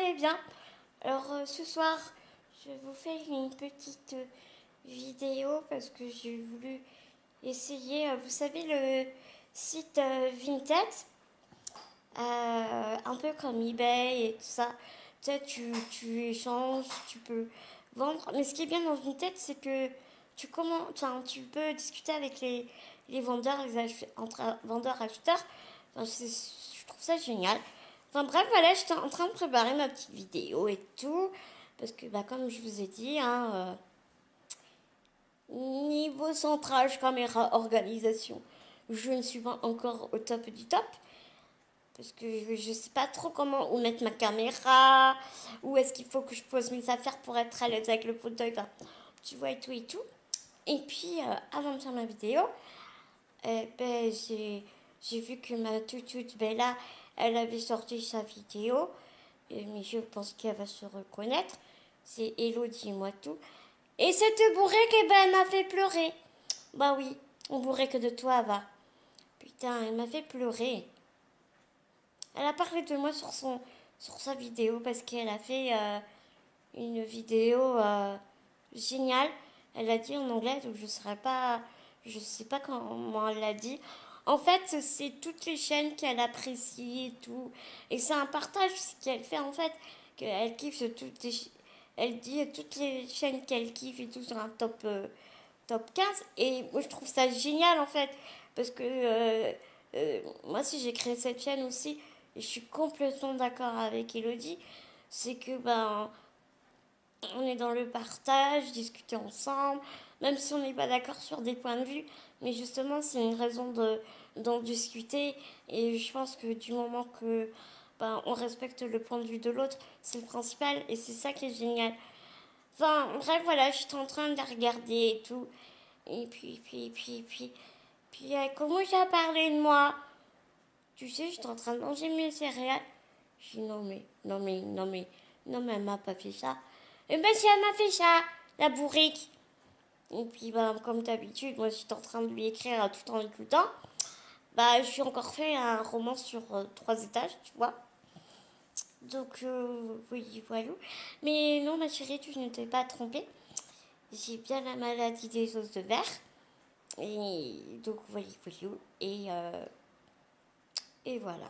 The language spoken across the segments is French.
allez bien. Alors ce soir, je vous fais une petite vidéo parce que j'ai voulu essayer, vous savez, le site Vinted, un peu comme eBay et tout ça. Tu sais, tu échanges, tu peux vendre. Mais ce qui est bien dans Vinted, c'est que tu peux discuter avec les vendeurs, entre vendeurs et acheteurs. Enfin, je trouve ça génial. Enfin bref, voilà, j'étais en train de préparer ma petite vidéo et tout. Parce que, bah, comme je vous ai dit, niveau centrage, caméra, organisation, je ne suis pas encore au top du top. Parce que je sais pas trop comment où mettre ma caméra, où est-ce qu'il faut que je pose mes affaires pour être à l'aise avec le fauteuil, enfin, tu vois et tout et tout. Et puis, avant de faire ma vidéo, ben, j'ai vu que ma toute Bella, elle avait sorti sa vidéo, mais je pense qu'elle va se reconnaître. C'est Elodie, moi tout. Et cette bourrée, eh ben, elle m'a fait pleurer. Bah oui, on bourrait que de toi, va. Putain, elle m'a fait pleurer. Elle a parlé de moi sur sa vidéo parce qu'elle a fait une vidéo géniale. Elle a dit en anglais, donc je sais pas comment elle l'a dit. En fait, c'est toutes les chaînes qu'elle apprécie et tout. Et c'est un partage ce qu'elle fait en fait, qu'elle kiffe elle dit toutes les chaînes qu'elle kiffe et tout sur un top 15. Et moi, je trouve ça génial en fait, parce que moi, si j'ai créé cette chaîne aussi, et je suis complètement d'accord avec Elodie, c'est que ben on est dans le partage, discuter ensemble, même si on n'est pas d'accord sur des points de vue, mais justement c'est une raison d'en discuter, et je pense que du moment que ben, on respecte le point de vue de l'autre, c'est le principal, et c'est ça qui est génial. Enfin bref, voilà, j'étais en train de la regarder et tout, et puis elle commence à parler de moi. Tu sais, j'étais en train de manger mes céréales. Je dis non mais elle m'a pas fait ça. Eh ben si elle m'a fait ça, la bourrique. Et puis bah, comme d'habitude, moi j'étais en train de lui écrire tout en écoutant. Bah je suis encore fait un roman sur 3 étages, tu vois. Donc oui, voilà. Mais non ma chérie, tu ne t'es pas trompée. J'ai bien la maladie des os de verre. Et donc voilà. Et voilà.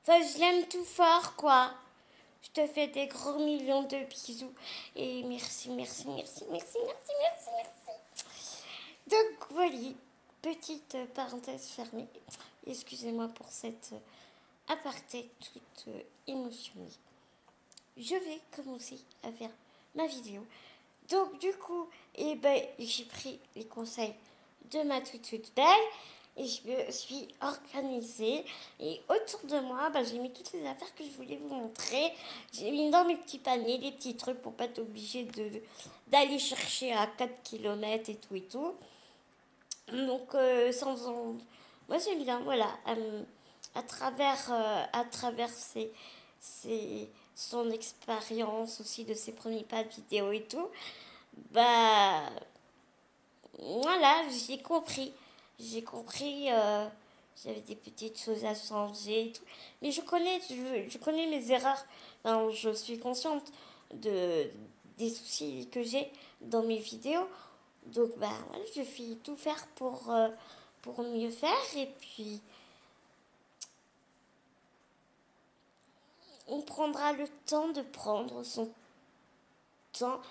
Enfin, je l'aime tout fort, quoi. Je te fais des gros millions de bisous. Et merci. Donc, voilà, petite parenthèse fermée. Excusez-moi pour cette aparté toute émotionnée. Je vais commencer à faire ma vidéo. Donc, du coup, eh ben, j'ai pris les conseils de ma toute belle et je me suis organisée. Et autour de moi, bah, j'ai mis toutes les affaires que je voulais vous montrer. J'ai mis dans mes petits paniers les petits trucs pour pas être obligée d'aller chercher à 4 kilomètres et tout et tout. Donc, moi j'aime bien, voilà, à travers son expérience aussi de ses premiers pas de vidéo et tout, bah voilà, j'ai compris, j'avais des petites choses à changer et tout. Mais je connais mes erreurs. Enfin, je suis consciente des soucis que j'ai dans mes vidéos. Donc, bah, voilà, je fais tout faire pour mieux faire. Et puis, on prendra le temps de prendre son temps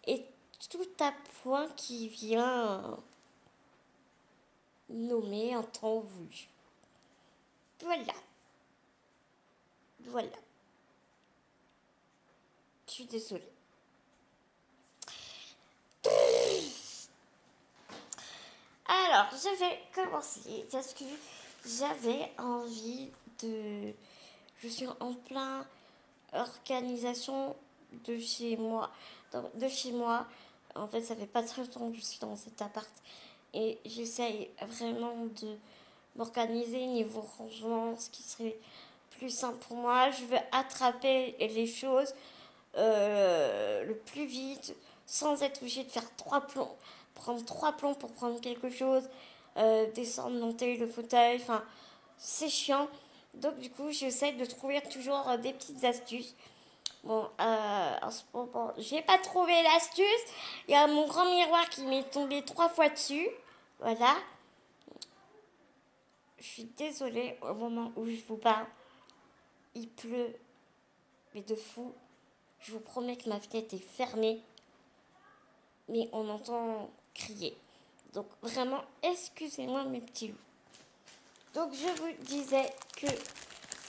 et tout à point qui vient nommer en temps voulu. Voilà, voilà. Je suis désolée. Alors, je vais commencer parce que j'avais envie de... Je suis en plein organisation de chez moi. De chez moi. En fait, ça fait pas très longtemps que je suis dans cet appart. Et j'essaye vraiment de m'organiser niveau rangement, ce qui serait plus simple pour moi. Je veux attraper les choses le plus vite sans être obligé de faire 3 plombs, prendre 3 plombs pour prendre quelque chose, descendre, monter le fauteuil, enfin c'est chiant. Donc du coup j'essaie de trouver toujours des petites astuces. Bon, en ce moment, j'ai pas trouvé l'astuce. Il y a mon grand miroir qui m'est tombé 3 fois dessus. Voilà. Je suis désolée, au moment où je vous parle, il pleut, mais de fou. Je vous promets que ma fenêtre est fermée, mais on entend crier. Donc vraiment, excusez-moi mes petits loups. Donc je vous disais que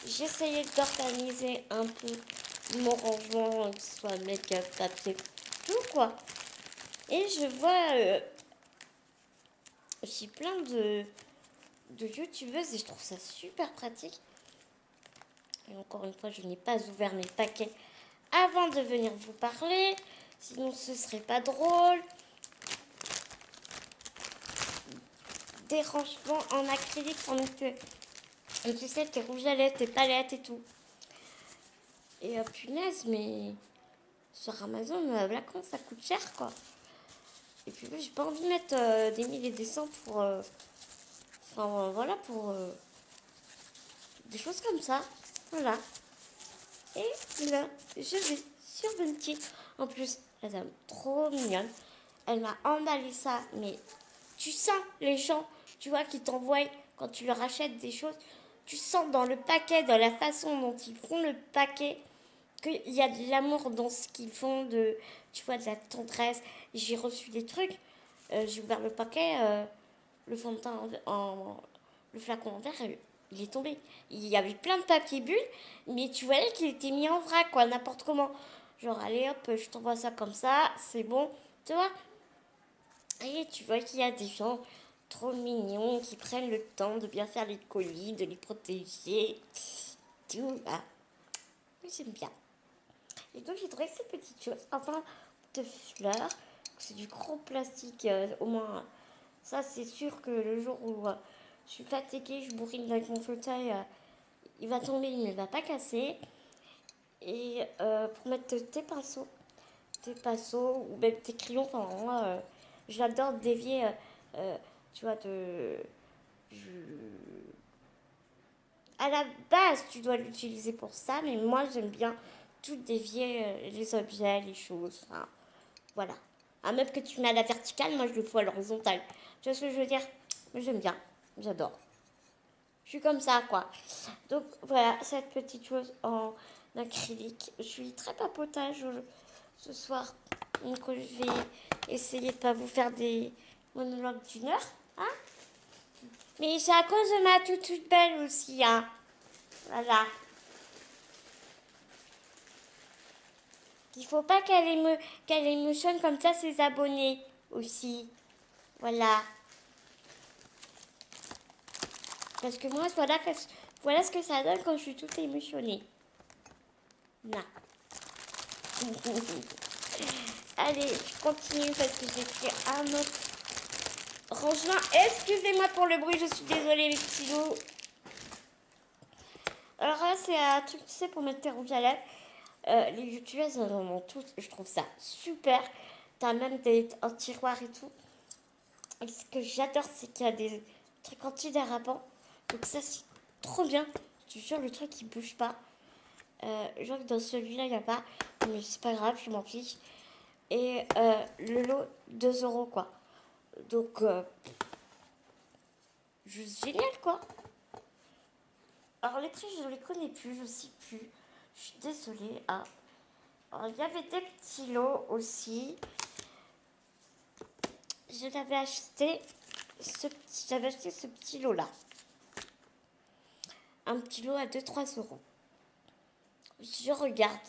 j'essayais d'organiser un peu mon rangement, que ce soit make-up, papier, tout quoi. Et je vois aussi plein de youtubeuses et je trouve ça super pratique. Et encore une fois, je n'ai pas ouvert mes paquets avant de venir vous parler, sinon ce serait pas drôle. Des rangements en acrylique, tu sais, tes rouges à lèvres, tes palettes et tout. Et punaise, mais sur Amazon, là, quand ça coûte cher, quoi. Et puis, j'ai pas envie de mettre des milliers et des cents pour. Enfin, voilà, pour des choses comme ça. Voilà. Et là, je vais sur Bunty. En plus, la dame, trop mignonne. Elle m'a emballé ça, mais tu sens les gens, tu vois, qui t'envoient quand tu leur achètes des choses. Tu sens dans le paquet, dans la façon dont ils font le paquet, qu'il y a de l'amour dans ce qu'ils font, tu vois, de la tendresse. J'ai reçu des trucs, j'ai ouvert le paquet, le fond de teint le flacon en verre, il est tombé. Il y avait plein de papier bulle, mais tu voyais qu'il était mis en vrac, quoi, n'importe comment. Genre, allez hop, je t'envoie ça comme ça, c'est bon, tu vois. Et tu vois qu'il y a des gens trop mignons qui prennent le temps de bien faire les colis, de les protéger, tout, là. J'aime bien. Et donc, j'ai trouvé ces petites choses, enfin, de fleurs. C'est du gros plastique, au moins. Ça, c'est sûr que le jour où je suis fatiguée, je bourrine avec mon fauteuil, il va tomber, il ne va pas casser. Et pour mettre tes pinceaux ou même tes crayons, enfin, moi, j'adore dévier, euh, tu vois, à la base, tu dois l'utiliser pour ça, mais moi, j'aime bien tout dévier, les objets, les choses, enfin, voilà. Ah, même que tu mets à la verticale, moi, je le fais à l'horizontale. Tu vois ce que je veux dire? J'aime bien, j'adore. Je suis comme ça, quoi. Donc voilà, cette petite chose en acrylique. Je suis très papotage ce soir. Donc je vais essayer de pas vous faire des monologues d'1 heure. Hein, mais c'est à cause de ma toute belle aussi. Hein. Voilà. Il faut pas qu'elle émotionne comme ça ses abonnés aussi. Voilà. Parce que moi, voilà ce que ça donne quand je suis toute émotionnée. Non. Allez, je continue parce que j'ai fait un autre rangement. Excusez-moi pour le bruit, je suis désolée les petits loups. Alors là, c'est un truc, tu sais, pour mettre tes rouges à lèvres. Les youtubeuses en ont toutes, je trouve ça super. T'as même un tiroir et tout. Et ce que j'adore, c'est qu'il y a des trucs antidérapants. Donc ça, c'est trop bien. Je te jure, le truc, il bouge pas. Je vois que dans celui-là, il n'y a pas. Mais c'est pas grave, je m'en fiche. Et le lot, 2 euros, quoi. Donc, juste génial, quoi. Alors, les prix, je ne les connais plus, je ne sais plus. Je suis désolée. Ah. Alors, il y avait des petits lots aussi. J'avais acheté ce petit lot-là. Un petit lot à 2-3 euros. Je regarde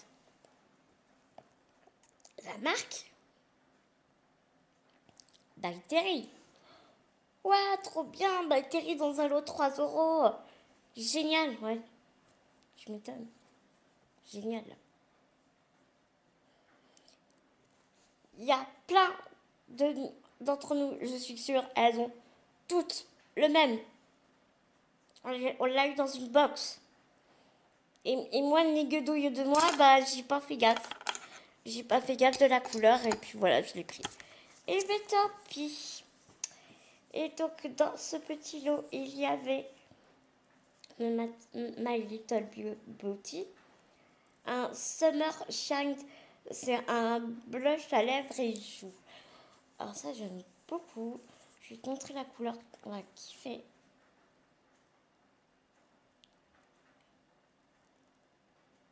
la marque. By Terry. Ouais, trop bien. By Terry dans un lot 3 euros. Génial, ouais. Je m'étonne. Génial. Il y a plein d'entre nous, je suis sûre, elles ont toutes le même. On l'a eu dans une box. Et moi, les guedouilles de moi, bah, j'ai pas fait gaffe. J'ai pas fait gaffe de la couleur et puis voilà, je l'ai pris. Et ben tant pis. Et donc, dans ce petit lot, il y avait My Little Beauty. un Summer Shine. C'est un blush à lèvres et joues. Alors ça, j'aime beaucoup. Je vais te montrer la couleur qu'on va kiffer.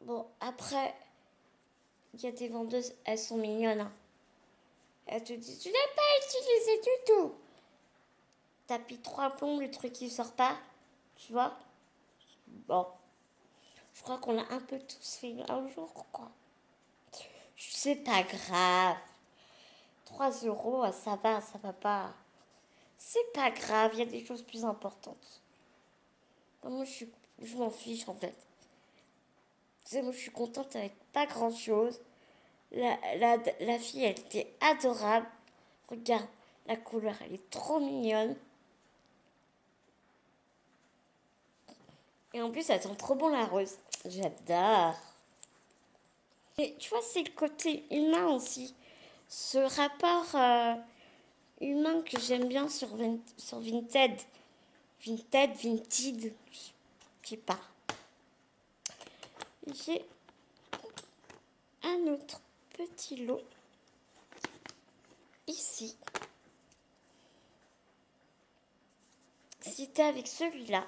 Bon, après, il y a des vendeuses, elles sont mignonnes. Hein. Elles te disent, tu n'as pas utilisé du tout. Tapis 3 plombs, le truc qui sort pas. Tu vois. Bon, je crois qu'on l'a un peu tous fait un jour, quoi. C'est pas grave. 3 euros, ça va pas. C'est pas grave, il y a des choses plus importantes. Moi, je m'en fiche en fait. Tu sais, moi, je suis contente avec pas grand chose. La fille, elle était adorable. Regarde, la couleur, elle est trop mignonne. Et en plus, elle sent trop bon la rose. J'adore. Et tu vois, c'est le côté humain aussi. Ce rapport humain que j'aime bien sur Vinted. Vinted, je sais pas. J'ai un autre petit lot ici. C'était avec celui-là.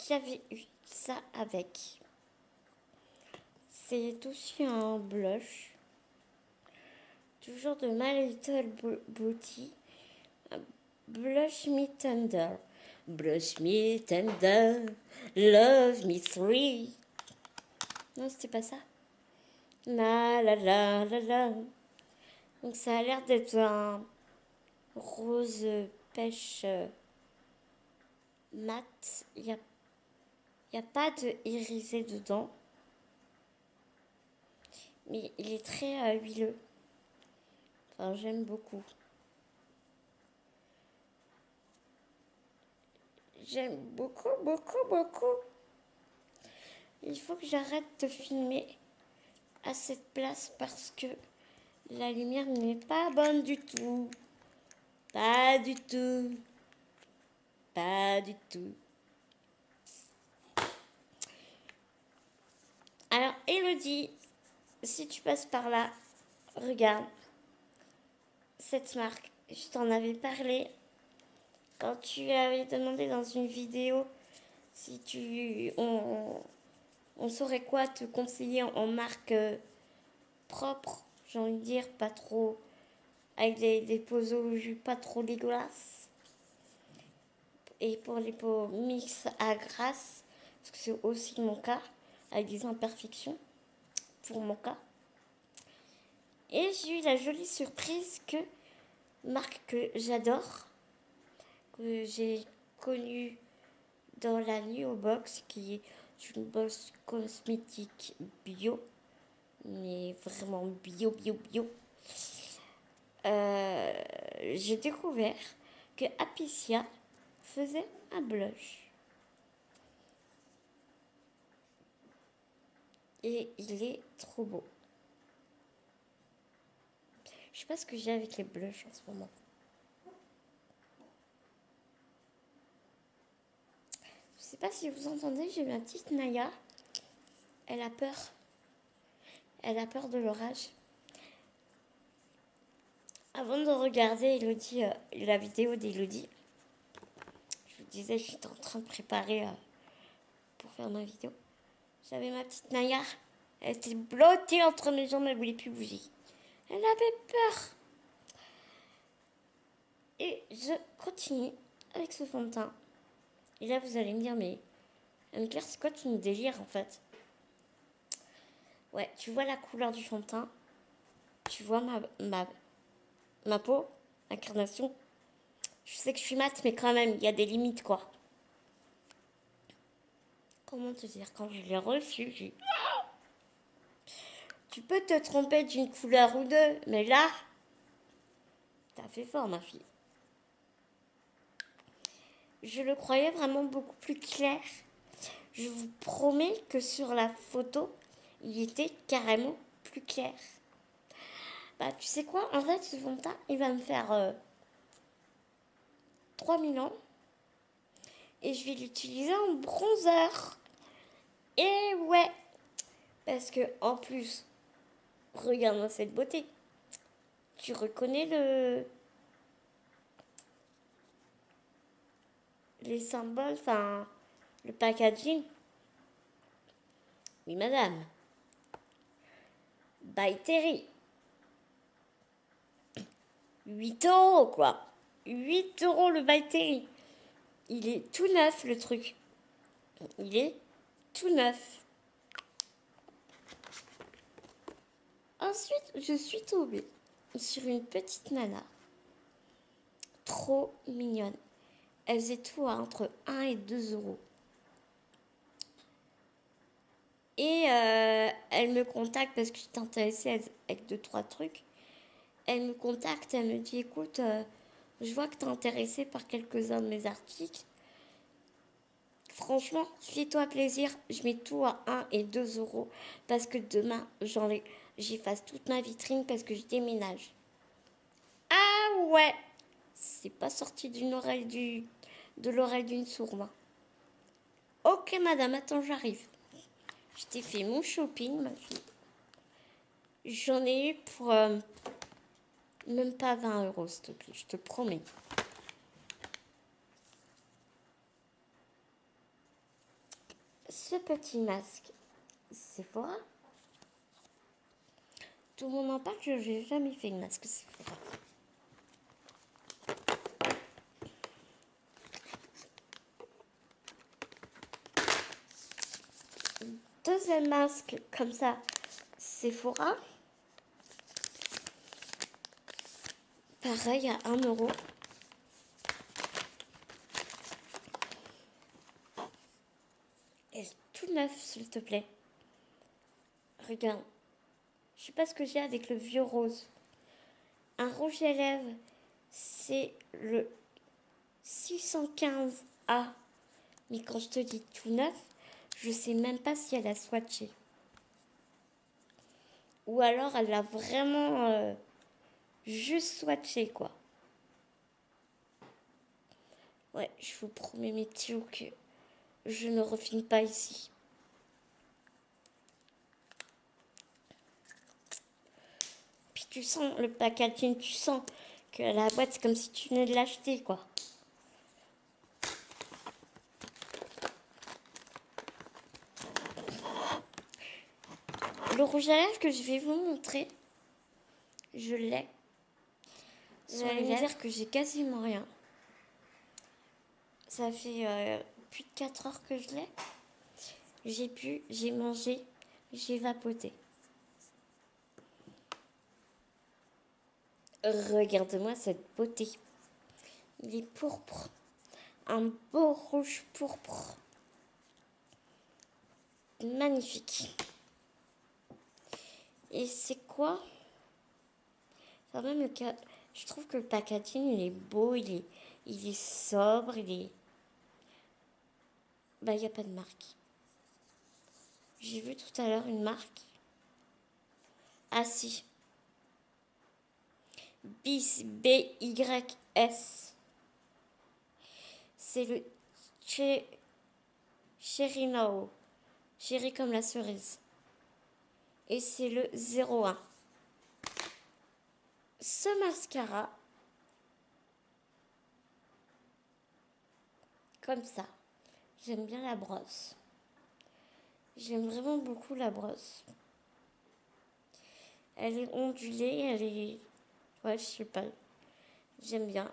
J'avais eu ça avec. C'est aussi un blush. Toujours de My Little Beauty. Blush Me Tender. Blush Me Tender. Love Me Three. Non, c'était pas ça. La la la la la. Donc ça a l'air d'être un rose pêche mat. Y a pas de irisé dedans. Mais il est très huileux. Enfin, j'aime beaucoup. J'aime beaucoup, beaucoup, beaucoup. Il faut que j'arrête de filmer à cette place parce que la lumière n'est pas bonne du tout. Pas du tout. Pas du tout. Alors, Elodie, si tu passes par là, regarde cette marque. Je t'en avais parlé quand tu avais demandé dans une vidéo si on saurait quoi te conseiller en marque propre, j'ai envie de dire, pas trop, avec des peaux au jus pas trop dégueulasses. Et pour les peaux mixtes à grasse, parce que c'est aussi mon cas, avec des imperfections, pour mon cas. Et j'ai eu la jolie surprise que marque que j'adore, que j'ai connue dans la New Box, qui est une box cosmétique bio, mais vraiment bio, bio, bio. J'ai découvert que Apicia faisait un blush. Et il est trop beau. Je sais pas ce que j'ai avec les blushs en ce moment. Je sais pas si vous entendez, j'ai ma petite Naya. Elle a peur. Elle a peur de l'orage. Avant de regarder Elodie, la vidéo d'Elodie, je vous disais, j'étais en train de préparer pour faire ma vidéo. J'avais ma petite Naya. Elle était blottée entre mes jambes, elle voulait plus bouger. Elle avait peur. Et je continue avec ce fond de teint. Et là, vous allez me dire, mais Anne-Claire, c'est quoi ton délire en fait? Ouais, tu vois la couleur du fond de teint. Tu vois ma peau, l'incarnation. Je sais que je suis mate, mais quand même, il y a des limites quoi. Comment te dire, quand je l'ai reçu, tu peux te tromper d'une couleur ou deux, mais là, t'as fait fort, ma fille. Je le croyais vraiment beaucoup plus clair. Je vous promets que sur la photo, il était carrément plus clair. Bah, tu sais quoi? En fait, ce fond de teint, il va me faire 3000 ans. Et je vais l'utiliser en bronzer. Et ouais, parce que en plus, regarde-moi cette beauté. Tu reconnais les symboles, enfin, le packaging? Oui, madame. By Terry. 8 € quoi. 8 € le By Terry. Il est tout neuf le truc. Il est tout neuf. Ensuite, je suis tombée sur une petite nana. Trop mignonne. Elle faisait tout entre 1 et 2 €. Et elle me contacte parce que j'étais intéressée avec deux, trois trucs. Elle me contacte, elle me dit écoute, je vois que tu es intéressée par quelques-uns de mes articles. Franchement, fais-toi plaisir, je mets tout à 1 et 2 € parce que demain, j'efface toute ma vitrine parce que je déménage. Ah ouais, c'est pas sorti de l'oreille d'une sourde. Ok madame, attends, j'arrive. Je t'ai fait mon shopping, ma fille. J'en ai eu pour même pas 20 €, s'il te plaît, je te promets. Ce petit masque, Sephora. Tout le monde en parle, je n'ai jamais fait de masque Sephora. Deuxième masque, comme ça, Sephora. Pareil, à 1 €. Et tout neuf, s'il te plaît. Regarde. Je sais pas ce que j'ai avec le vieux rose. Un rouge à lèvres, c'est le 615A. Mais quand je te dis tout neuf, je sais même pas si elle a swatché. Ou alors elle a vraiment juste swatché, quoi. Ouais, je vous promets, mes petits que je ne refine pas ici. Puis tu sens le packaging, tu sens que la boîte, c'est comme si tu venais de l'acheter, quoi. Le rouge à lèvres que je vais vous montrer, je l'ai. Vous allez me dire que j'ai quasiment rien. Ça fait plus de 4 heures que je l'ai. J'ai bu, j'ai mangé, j'ai vapoté. Regarde-moi cette beauté. Il est pourpre. Un beau rouge pourpre. Magnifique. Et c'est quoi? Enfin, même je trouve que le packaging, il est beau, il est sobre, il est... Bah, il n'y a pas de marque. J'ai vu tout à l'heure une marque. Ah si. BYS. C'est le Cherry Now. Chéri comme la cerise. Et c'est le 01. Ce mascara, comme ça. J'aime bien la brosse. J'aime vraiment beaucoup la brosse. Elle est ondulée, elle est... Ouais, je sais pas. J'aime bien.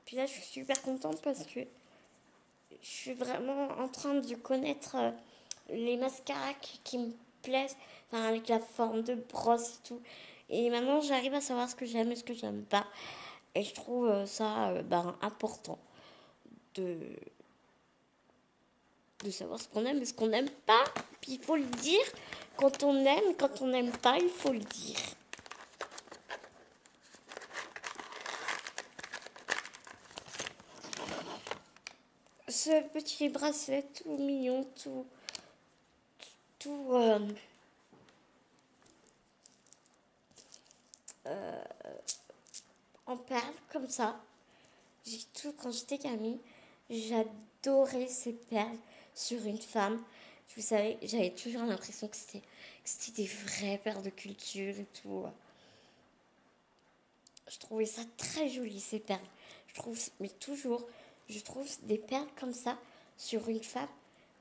Puis là, je suis super contente parce que je suis vraiment en train de connaître les mascaras qui me plaisent. Enfin, avec la forme de brosse et tout. Et maintenant, j'arrive à savoir ce que j'aime et ce que j'aime pas. Et je trouve ça important de, de savoir ce qu'on aime et ce qu'on n'aime pas. Puis il faut le dire. Quand on aime, quand on n'aime pas, il faut le dire. Ce petit bracelet tout mignon, tout en perles comme ça. J'ai tout, quand j'étais gamine, j'adorais ces perles sur une femme. Vous savez, j'avais toujours l'impression que c'était des vraies paires de culture et tout. Je trouvais ça très joli, ces perles. Je trouve, mais toujours, je trouve des perles comme ça sur une femme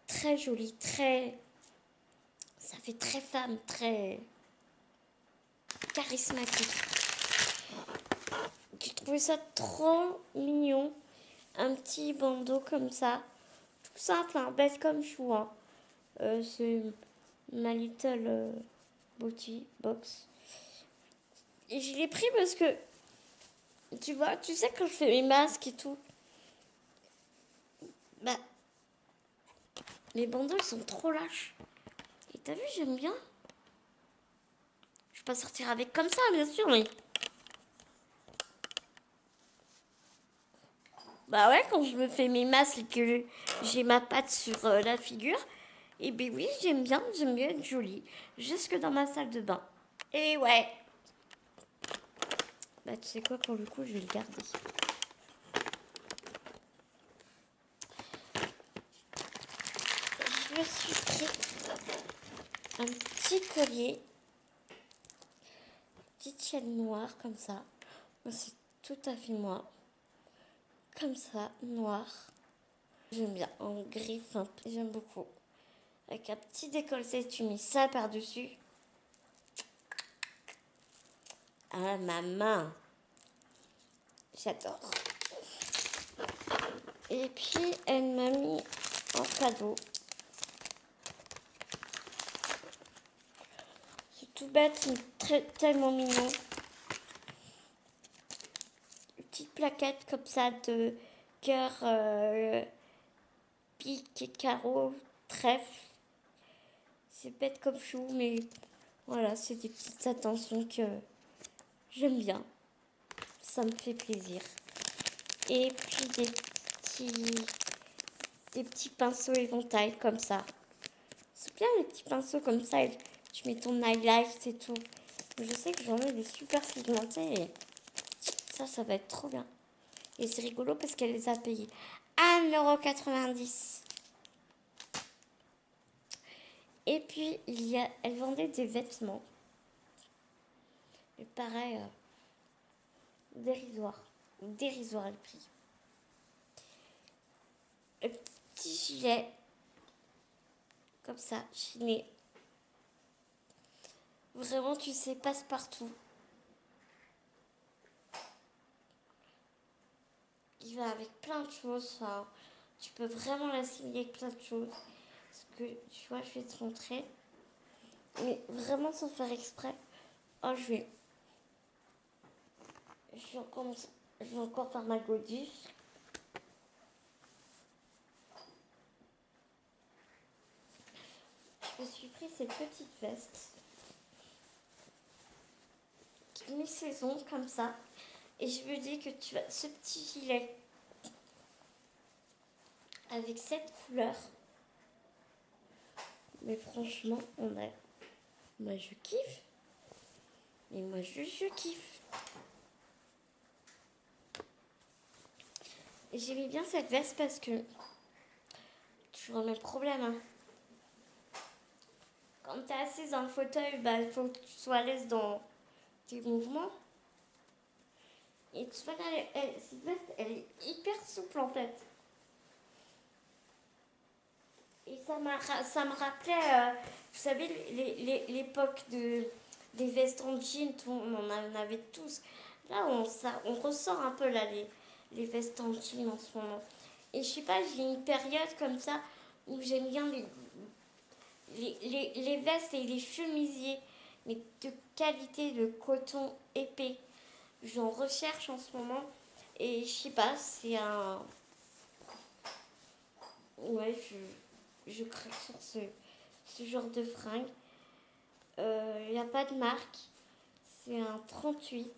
très jolie, très. Ça fait très femme, très charismatique. J'ai trouvé ça trop mignon. Un petit bandeau comme ça. Tout simple, hein, bête comme chou. Hein. C'est ma little beauty box. Et je l'ai pris parce que, tu vois, tu sais, quand je fais mes masques et tout, bah, les bandeaux, ils sont trop lâches. Et t'as vu, j'aime bien. Je vais pas sortir avec comme ça, bien sûr, mais... Bah ouais, quand je me fais mes masques et que j'ai ma patte sur la figure, et ben oui, j'aime bien être jolie. Jusque dans ma salle de bain. Et ouais. Bah tu sais quoi, pour le coup, je vais le garder. Je me suis pris un petit collier, petite chaîne noire comme ça. C'est tout à fait moi. Comme ça, noir. J'aime bien, en gris simple. J'aime beaucoup. Avec un petit décolleté, tu mets ça par-dessus. Ah, ma main. J'adore. Et puis, elle m'a mis en cadeau. C'est tout bête, mais tellement mignon. Une petite plaquette comme ça de cœur, pique et carreau, trèfle. C'est bête comme chou, mais voilà, c'est des petites attentions que j'aime bien. Ça me fait plaisir. Et puis des petits pinceaux éventail comme ça. C'est bien les petits pinceaux comme ça. Tu mets ton highlight et tout. Je sais que j'en ai des super pigmentés et ça va être trop bien. Et c'est rigolo parce qu'elle les a payés 1,90 €. Et puis, elle vendait des vêtements. Mais pareil, dérisoire. Dérisoire le prix. Le petit gilet, comme ça, chiné. Vraiment, tu sais, passe-partout. Il va avec plein de choses. Enfin, tu peux vraiment l'assimiler avec plein de choses. Parce que, tu vois, je vais te montrer. Mais vraiment sans faire exprès. Oh, je vais encore faire ma godiche. Je me suis pris cette petite veste. Mi-saison, comme ça. Et je me dis que tu as ce petit gilet avec cette couleur. Mais franchement, moi, je kiffe. Et moi, je kiffe. Et j'aimais bien cette veste parce que toujours le même problème. Hein. Quand tu es assise dans le fauteuil, bah, il faut que tu sois à l'aise dans tes mouvements. Et tu vois, là, cette veste, elle est hyper souple en fait. Et ça me rappelait, vous savez, l'époque des vestes en jean, on en avait tous. Là, on ressort un peu là, les vestes en jean en ce moment. Et je sais pas, j'ai une période comme ça où j'aime bien les vestes et les chemisiers, mais de qualité de coton épais. J'en recherche en ce moment. Et je sais pas, c'est un... Ouais, je craque sur ce genre de fringue. Il n'y a pas de marque. C'est un 38.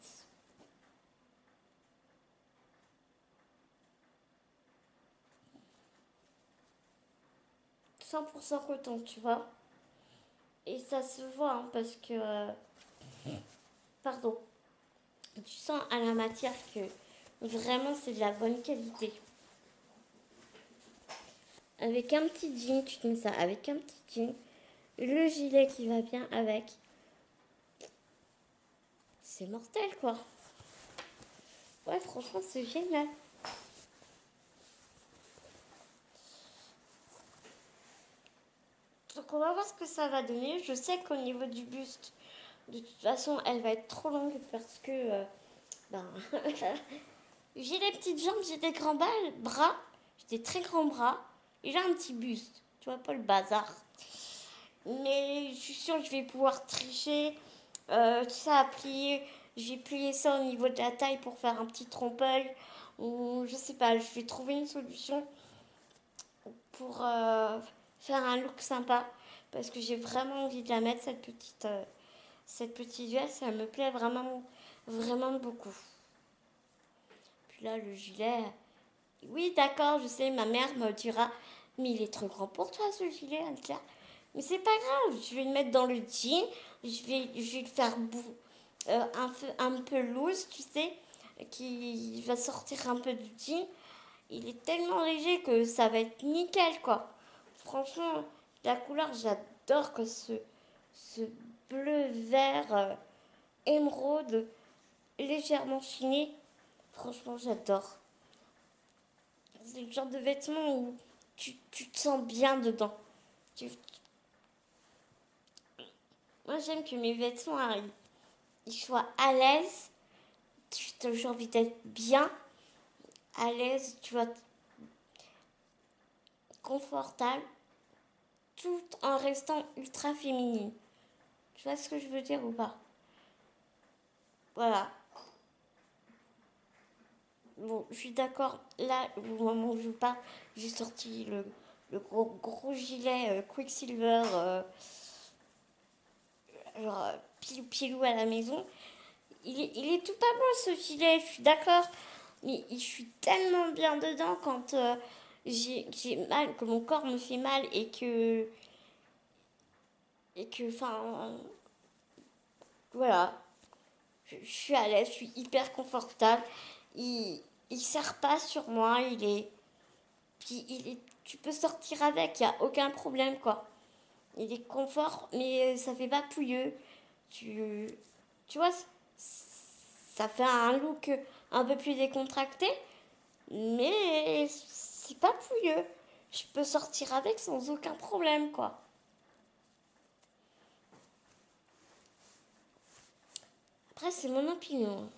100% coton, tu vois. Et ça se voit hein, parce que... pardon. Tu sens à la matière que vraiment c'est de la bonne qualité. Avec un petit jean, tu te mets ça avec un petit jean. Le gilet qui va bien avec. C'est mortel, quoi. Ouais, franchement, c'est génial. Donc, on va voir ce que ça va donner. Je sais qu'au niveau du buste, de toute façon, elle va être trop longue parce que ben, j'ai des petites jambes, j'ai des grands bras, j'ai des très grands bras et j'ai un petit buste. Tu vois pas le bazar. Mais je suis sûre que je vais pouvoir tricher. Ça à plier. J'ai plié ça au niveau de la taille pour faire un petit trompe-l'œil. Ou je sais pas, je vais trouver une solution pour faire un look sympa. Parce que j'ai vraiment envie de la mettre, cette petite veste. Ça me plaît vraiment, vraiment beaucoup. Puis là, le gilet. Oui, d'accord, je sais, ma mère me dira, mais il est trop grand pour toi ce gilet, Anne-Claire. Mais c'est pas grave, je vais le mettre dans le jean, je vais le faire un peu loose, tu sais, qui va sortir un peu du jean. Il est tellement léger que ça va être nickel, quoi. Franchement, la couleur, j'adore que ce bleu vert émeraude légèrement chiné. Franchement, j'adore. C'est le genre de vêtements où tu te sens bien dedans. Tu- Moi, j'aime que mes vêtements ils soient à l'aise. J'ai envie d'être bien à l'aise, tu vois, confortable, tout en restant ultra féminine. Tu vois ce que je veux dire ou pas? Voilà. Bon, je suis d'accord. Là, au moment où je vous parle, j'ai sorti le gros gilet Quicksilver, genre pilou à la maison. Il est tout pas beau ce gilet, je suis d'accord. Mais je suis tellement bien dedans quand j'ai mal, que mon corps me fait mal enfin, voilà. Je suis à l'aise, je suis hyper confortable. Il, il serre pas sur moi, tu peux sortir avec, il y a aucun problème quoi. Il est confort, mais ça fait pas pouilleux. Tu, tu vois, ça fait un look un peu plus décontracté, mais c'est pas pouilleux. Je peux sortir avec sans aucun problème, quoi. Après, c'est mon opinion.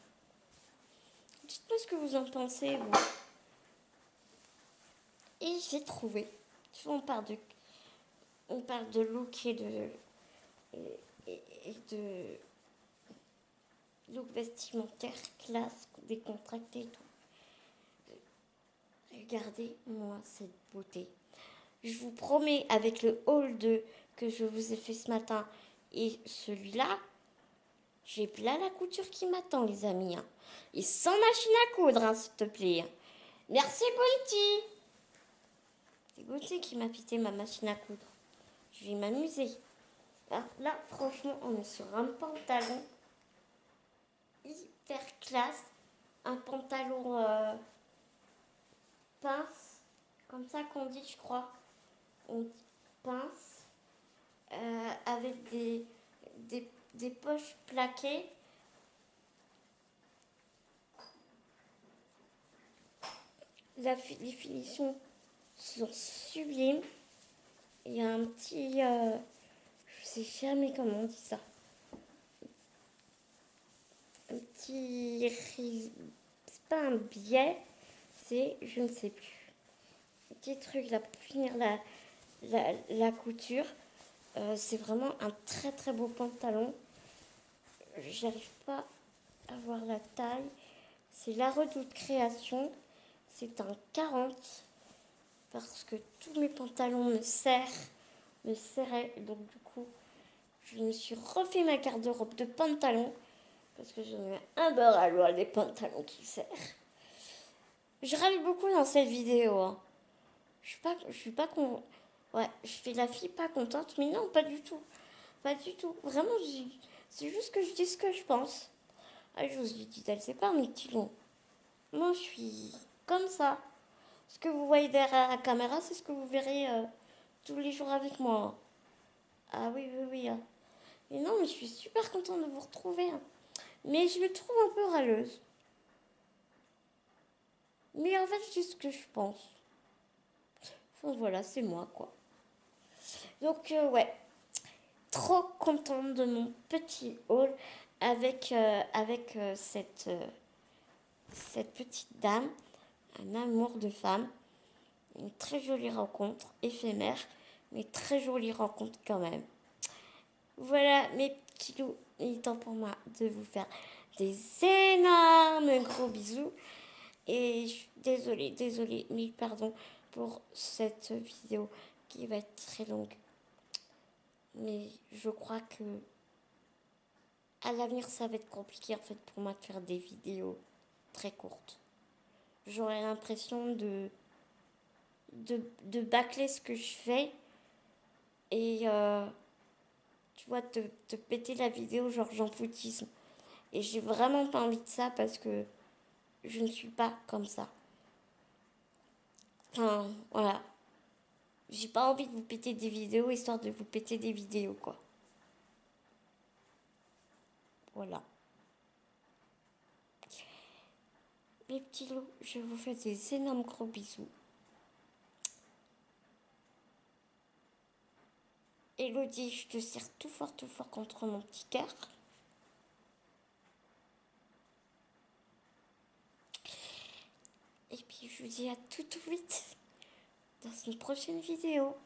Dites-moi ce que vous en pensez, vous. Et j'ai trouvé. Tu vois, on parle de look et de look vestimentaire, classe, décontracté et tout. Regardez-moi cette beauté. Je vous promets, avec le haul 2 que je vous ai fait ce matin et celui-là, j'ai là la couture qui m'attend, les amis. Hein. Et sans machine à coudre, hein, s'il te plaît. Hein. Merci, Gauthier. C'est Gauthier qui m'a pité ma machine à coudre. Je vais m'amuser. Là, franchement, on est sur un pantalon hyper classe. Un pantalon pince. Comme ça qu'on dit, je crois. On dit pince. Avec des poches plaquées. Les finitions sont sublimes. Il y a un petit... je sais jamais comment on dit ça. Un petit... C'est pas un biais, c'est... Je ne sais plus. Un petit truc là pour finir la couture. C'est vraiment un très très beau pantalon. J'arrive pas à voir la taille. C'est la Redoute Création. C'est un 40 parce que tous mes pantalons me serraient. Donc du coup, je me suis refait ma garde-robe de pantalons parce que j'en ai un beurre à l'eau des pantalons qui serrent. Je râle beaucoup dans cette vidéo. Hein. Je suis pas con. Ouais, je fais la fille pas contente, mais non, pas du tout. Pas du tout. Vraiment, c'est juste que je dis ce que je pense. Ah, je vous ai dit, elle, c'est pas un petit long. Moi, je suis comme ça. Ce que vous voyez derrière la caméra, c'est ce que vous verrez tous les jours avec moi. Ah oui, oui, oui. Hein. Et non, mais je suis super contente de vous retrouver. Hein. Mais je me trouve un peu râleuse. Mais en fait, c'est ce que je pense. Enfin voilà, c'est moi, quoi. Donc, ouais, trop contente de mon petit haul avec cette petite dame, un amour de femme, une très jolie rencontre, éphémère, mais très jolie rencontre quand même. Voilà mes petits loups, il est temps pour moi de vous faire des énormes gros bisous. Et je suis désolée, mille pardons pour cette vidéo qui va être très longue. Mais je crois que à l'avenir, ça va être compliqué en fait pour moi de faire des vidéos très courtes. J'aurais l'impression de bâcler ce que je fais et tu vois, te péter la vidéo genre j'en foutisme. Et j'ai vraiment pas envie de ça parce que je ne suis pas comme ça. Enfin, voilà. J'ai pas envie de vous péter des vidéos histoire de vous péter des vidéos, quoi. Voilà. Mes petits loups, je vous fais des énormes gros bisous. Elodie, je te serre tout fort contre mon petit cœur. Et puis je vous dis à tout vite dans une prochaine vidéo.